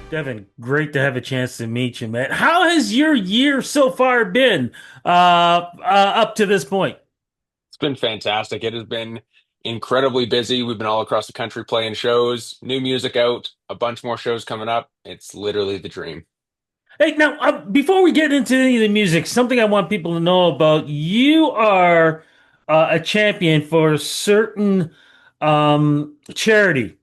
Devin, great to have a chance to meet you, man. How has your year so far been up to this point? It's been fantastic. It has been incredibly busy. We've been all across the country playing shows, new music out, a bunch more shows coming up. It's literally the dream. Hey, now, before we get into any of the music, something I want people to know about, you are a champion for a certain charity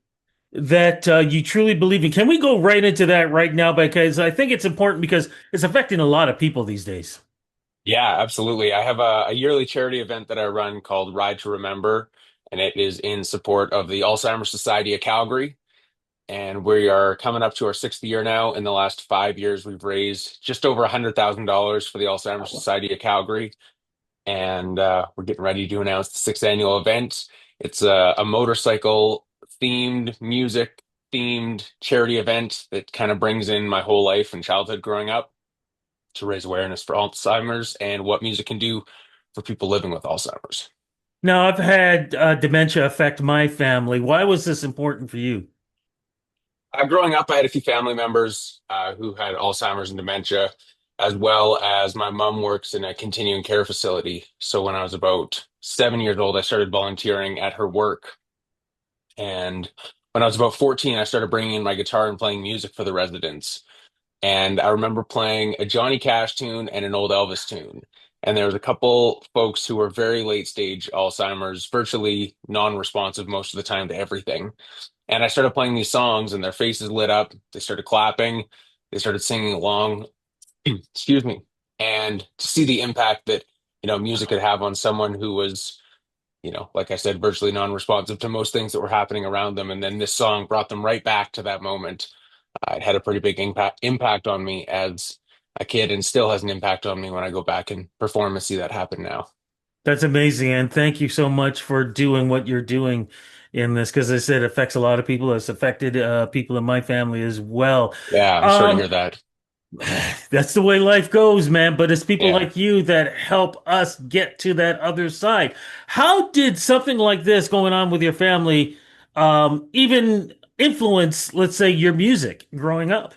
that you truly believe in. Can we go right into that right now? Because I think it's important because it's affecting a lot of people these days. Yeah, absolutely. I have a yearly charity event that I run called Ride to Remember, and it is in support of the Alzheimer's Society of Calgary. And we are coming up to our sixth year now. In the last 5 years, we've raised just over $100,000 for the Alzheimer's Society of Calgary. And we're getting ready to announce the sixth annual event. It's a motorcycle themed, music themed charity event that kind of brings in my whole life and childhood growing up to raise awareness for Alzheimer's and what music can do for people living with Alzheimer's. Now, I've had dementia affect my family. Why was this important for you? Growing up, I had a few family members who had Alzheimer's and dementia, as well as my mom works in a continuing care facility. So when I was about 7 years old, I started volunteering at her work. And when I was about 14, I started bringing in my guitar and playing music for the residents. And I remember playing a Johnny Cash tune and an old Elvis tune. And there was a couple folks who were very late stage Alzheimer's, virtually non-responsive most of the time to everything. And I started playing these songs and their faces lit up. They started clapping. They started singing along. Excuse me. And to see the impact that, music could have on someone who was, like I said, virtually non-responsive to most things that were happening around them. And then this song brought them right back to that moment. It had a pretty big impact on me as a kid and still has an impact on me when I go back and perform and see that happen now. That's amazing, and thank you so much for doing what you're doing in this, because I said it affects a lot of people. It's affected people in my family as well. Yeah, I'm sorry to Um, hear that. that's the way life goes, man. But it's people Yeah. like you that help us get to that other side. How did something like this going on with your family even influence, let's say, your music growing up?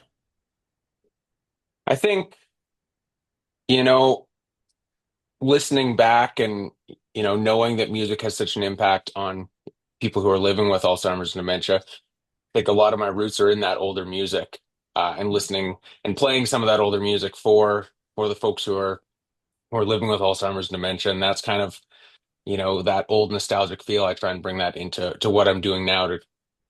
I think, you know, listening back and, knowing that music has such an impact on people who are living with Alzheimer's and dementia, I think a lot of my roots are in that older music and listening and playing some of that older music for the folks who are living with Alzheimer's and dementia. And that's kind of, that old nostalgic feel. I try and bring that into what I'm doing now to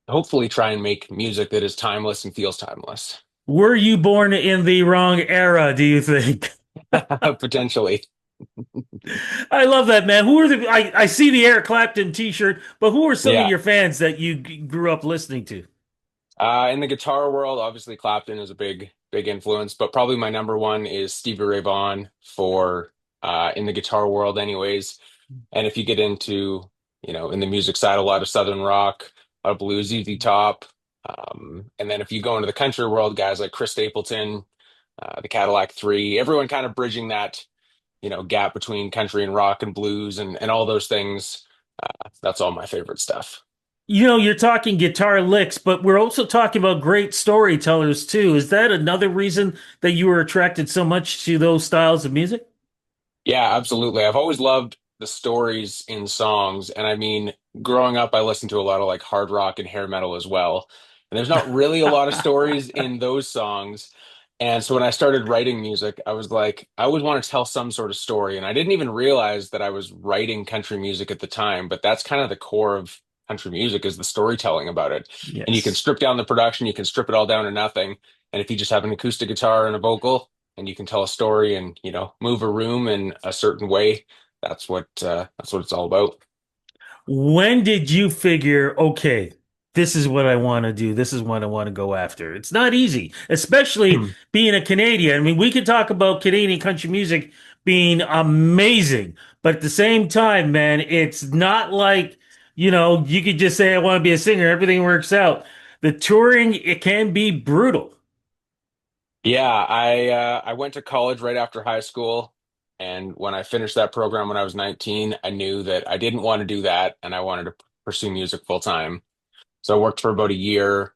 hopefully try and make music that is timeless and feels timeless. Were you born in the wrong era, do you think? Potentially. I love that, man. Who are I see the Eric Clapton t-shirt, but who are some of Yeah. your fans that you grew up listening to? In the guitar world, obviously Clapton is a big influence, but probably my number one is Stevie Ray Vaughan for in the guitar world, anyways. And if you get into, in the music side, a lot of Southern rock, a lot of blues, ZZ Top. And then if you go into the country world, guys like Chris Stapleton, the Cadillac Three, everyone kind of bridging that, gap between country and rock and blues and all those things. That's all my favorite stuff. You're talking guitar licks, but we're also talking about great storytellers too. Is that another reason that you were attracted so much to those styles of music? Yeah, absolutely. I've always loved the stories in songs. And I mean, growing up, I listened to a lot of like hard rock and hair metal as well. And there's not really a lot of stories in those songs. And so when I started writing music, I was like, I always want to tell some sort of story. And I didn't even realize that I was writing country music at the time, but that's kind of the core of country music is the storytelling about it. And you can Yes. strip down the production, you can strip it all down to nothing. And if you just have an acoustic guitar and a vocal, and you can tell a story and move a room in a certain way. That's what it's all about. When did you figure, okay, this is what I want to do. This is what I want to go after. It's not easy, especially being a Canadian. I mean, we could talk about Canadian country music being amazing, but at the same time, man, it's not like, you could just say, I want to be a singer. Everything works out. The touring, it can be brutal. Yeah, I went to college right after high school, and when I finished that program when I was 19, I knew that I didn't want to do that, and I wanted to pursue music full time. So I worked for about a year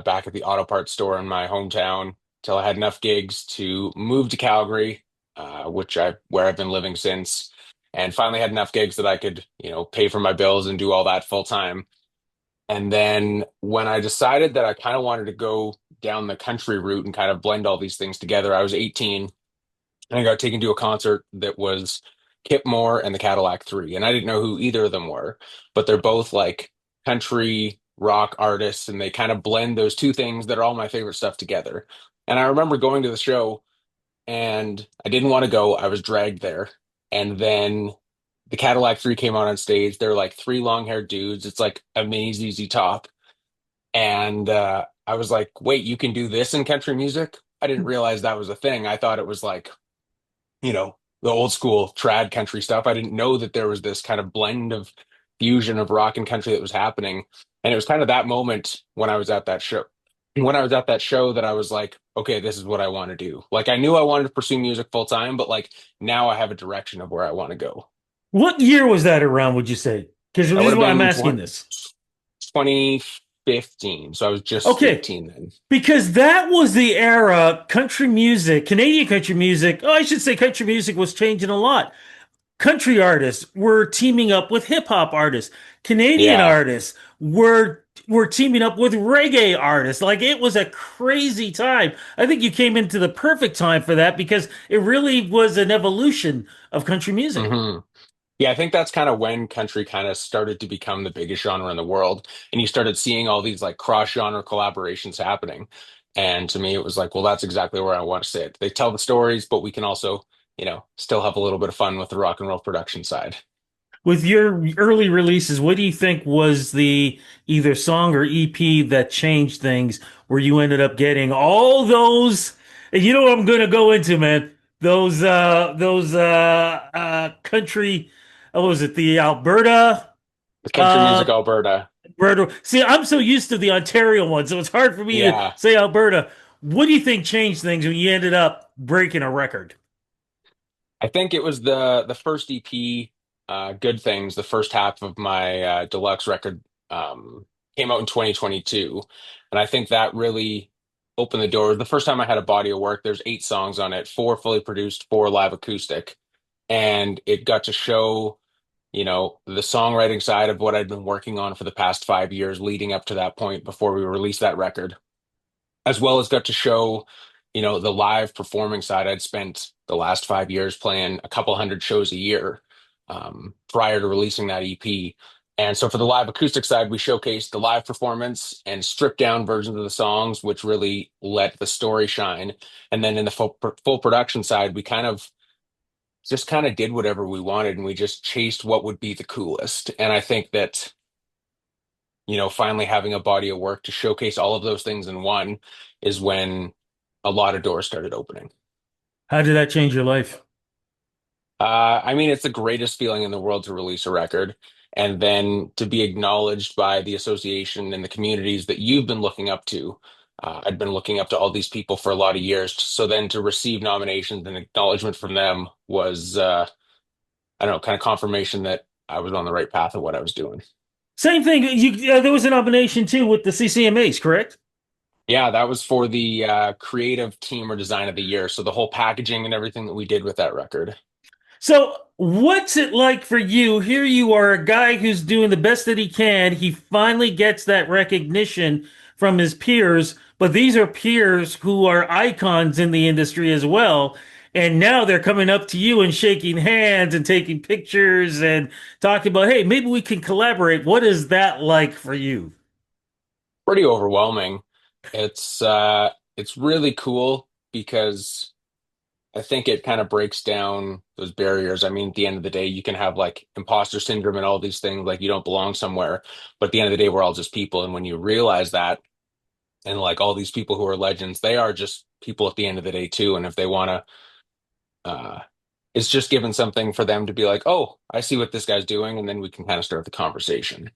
back at the auto parts store in my hometown till I had enough gigs to move to Calgary, where I've been living since, and finally had enough gigs that I could, pay for my bills and do all that full time. And then when I decided that I kind of wanted to go down the country route and kind of blend all these things together, I was 18 and I got taken to a concert that was Kip Moore and the Cadillac Three. And I didn't know who either of them were, but they're both like country rock artists and they kind of blend those two things that are all my favorite stuff together. And I remember going to the show and I didn't want to go. I was dragged there. And then the Cadillac Three came out on stage. They're like three long-haired dudes. It's like a mini ZZ Top. And I was like, wait, you can do this in country music? I didn't realize that was a thing. I thought it was like, the old school trad country stuff. I didn't know that there was this kind of blend of fusion of rock and country that was happening. And it was kind of that moment when I was at that show. When I was at that show that I was like, okay, this is what I want to do. Like I knew I wanted to pursue music full time, but like now I have a direction of where I want to go. What year was that around, would you say? Because That this would is have why I'm been asking this. 2015. So I was just Okay, 18 then. because that was the era country music, Canadian country music, oh, I should say country music was changing a lot. Country artists were teaming up with hip hop artists. Canadian Yeah. artists were teaming up with reggae artists. Like it was a crazy time. I think you came into the perfect time for that because it really was an evolution of country music. hmm Yeah, I think that's kind of when country kind of started to become the biggest genre in the world. And you started seeing all these like cross-genre collaborations happening. And to me, it was like, well, that's exactly where I want to sit. They tell the stories, but we can also, still have a little bit of fun with the rock and roll production side. With your early releases, what do you think was the either song or EP that changed things where you ended up getting all those, and you know what I'm going to go into, man? Those country, what was it? The The Country Music uh, Alberta. Alberta. See, I'm so used to the Ontario one, so it's hard for me to Yeah. say Alberta. What do you think changed things when you ended up breaking a record? I think it was the first EP, Good Things, the first half of my deluxe record, came out in 2022, and I think that really opened the door. The first time I had a body of work. There's 8 songs on it, four fully produced, four live acoustic, and it got to show, the songwriting side of what I'd been working on for the past 5 years leading up to that point before we released that record, as well as got to show, the live performing side. I'd spent the last 5 years playing a couple hundred shows a year prior to releasing that EP. And so for the live acoustic side, we showcased the live performance and stripped down versions of the songs, which really let the story shine. And then in the full production side, we kind of did whatever we wanted and we just chased what would be the coolest. And I think that finally having a body of work to showcase all of those things in one is when a lot of doors started opening. How did that change your life? I mean, it's the greatest feeling in the world to release a record and then to be acknowledged by the association and the communities that you've been looking up to. I'd been looking up to all these people for a lot of years. So then to receive nominations and acknowledgement from them was, I don't know, kind of confirmation that I was on the right path of what I was doing. Same thing. There was a nomination too with the CCMAs, correct? Yeah, that was for the creative team or design of the year. So the whole packaging and everything that we did with that record. So, what's it like for you? Here you are, a guy who's doing the best that he can. He finally gets that recognition from his peers, but these are peers who are icons in the industry as well. And now they're coming up to you and shaking hands and taking pictures and talking about, hey, maybe we can collaborate. What is that like for you? Pretty overwhelming. It's really cool because I think it kind of breaks down those barriers. I mean, at the end of the day, you can have like imposter syndrome and all these things, like you don't belong somewhere. But at the end of the day, we're all just people. And when you realize that, and like all these people who are legends, they are just people at the end of the day too. And if they want to, it's just given something for them to be like, oh, I see what this guy's doing, and then we can kind of start the conversation.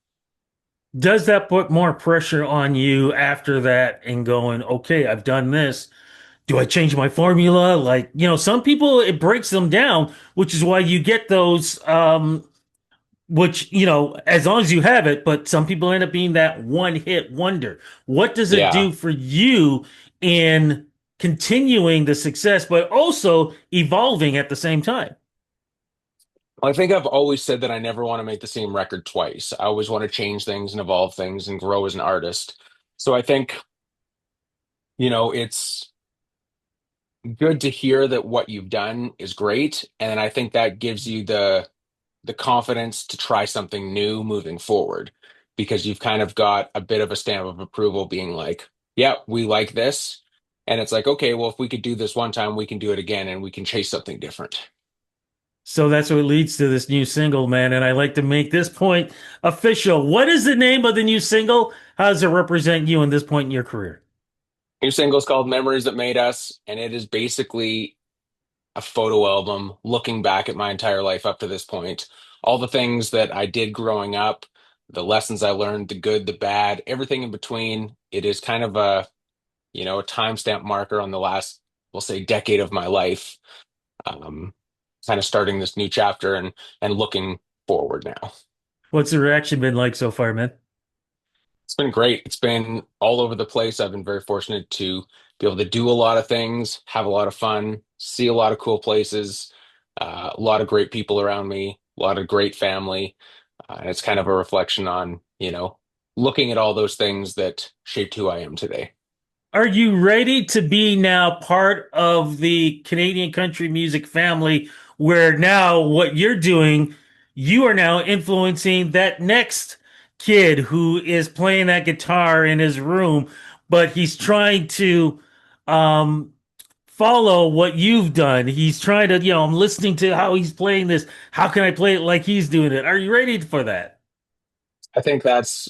Does that put more pressure on you after that and going, okay, I've done this. Do I change my formula? Like, some people it breaks them down, which is why you get which, as long as you have it, but some people end up being that one hit wonder. What does it Yeah. do for you in continuing the success, but also evolving at the same time? I think I've always said that I never want to make the same record twice. I always want to change things and evolve things and grow as an artist. So I think, it's good to hear that what you've done is great. And I think that gives you the confidence to try something new moving forward because you've kind of got a bit of a stamp of approval being like, yeah, we like this. And it's like, okay, well, if we could do this one time, we can do it again and we can chase something different. So that's what leads to this new single, man. And I like to make this point official. What is the name of the new single? How does it represent you in this point in your career? New single is called Memories That Made Us, and it is basically a photo album looking back at my entire life up to this point. All the things that I did growing up, the lessons I learned, the good, the bad, everything in between. It is kind of a timestamp marker on the last, we'll say, decade of my life. Um, Kind of starting this new chapter and looking forward now. What's the reaction been like so far, man? It's been great. It's been all over the place. I've been very fortunate to be able to do a lot of things, have a lot of fun, see a lot of cool places, a lot of great people around me, a lot of great family. And it's kind of a reflection on, looking at all those things that shaped who I am today. Are you ready to be now part of the Canadian country music family where now what you're doing, you are now influencing that next kid who is playing that guitar in his room, but he's trying to um, follow what you've done. He's trying to, I'm listening to how he's playing this. How can I play it like he's doing it? Are you ready for that? I think that's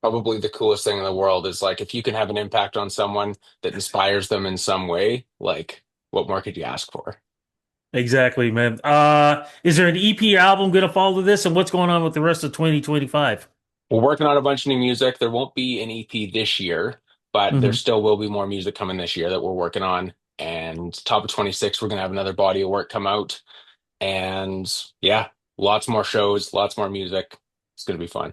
probably the coolest thing in the world is like if you can have an impact on someone that inspires them in some way, like what more could you ask for? Exactly, man. Is there an EP album going to follow this, and what's going on with the rest of 2025? We're working on a bunch of new music. There won't be an EP this year, but there Hmm. still will be more music coming this year that we're working on. And top of 26, we're gonna have another body of work come out. And yeah, lots more shows, lots more music. It's gonna be fun.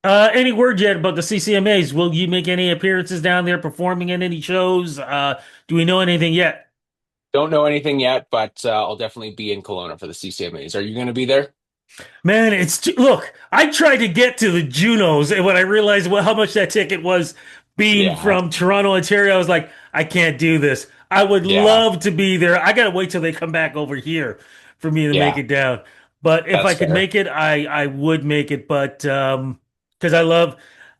Any word yet about the CCMAs? Will you make any appearances down there, performing in any shows? Do we know anything yet? Don't know anything yet, but I'll definitely be in Kelowna for the CCMAs. Are you gonna be there? Man, look. I tried to get to the Junos, and when I realized how much that ticket was, being Yeah, from Toronto, Ontario, I was like, I can't do this. I would yeah, love to be there. I gotta wait till they come back over here for me to make yeah. it down. But if That's I could fair. make it, I would make it. But because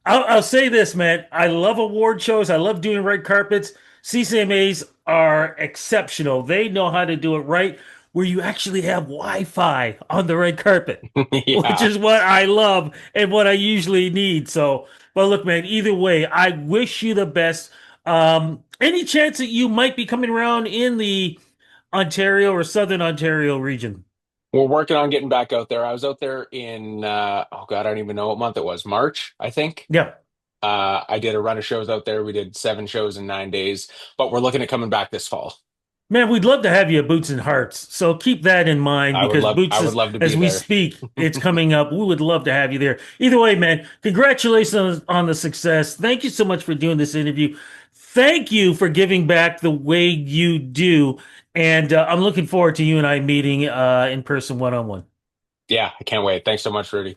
I'll say this, man. I love award shows. I love doing red carpets. CCMAs are exceptional. They know how to do it right, where you actually have Wi-Fi on the red carpet, which Yeah. is what I love and what I usually need. So, but look, man, either way, I wish you the best. Any chance that you might be coming around in the Ontario or Southern Ontario region? We're working on getting back out there. I was out there in oh God, I don't even know what month it was. March, I think. Yeah. I did a run of shows out there. We did 7 shows in 9 days, but we're looking at coming back this fall. Man, we'd love to have you at Boots and Hearts. So keep that in mind because I Boots would is, love to be as we there. speak, it's coming up. We would love to have you there. Either way, man, congratulations on the success. Thank you so much for doing this interview. Thank you for giving back the way you do. And I'm looking forward to you and I meeting in person one on one. Yeah, I can't wait. Thanks so much, Rudy.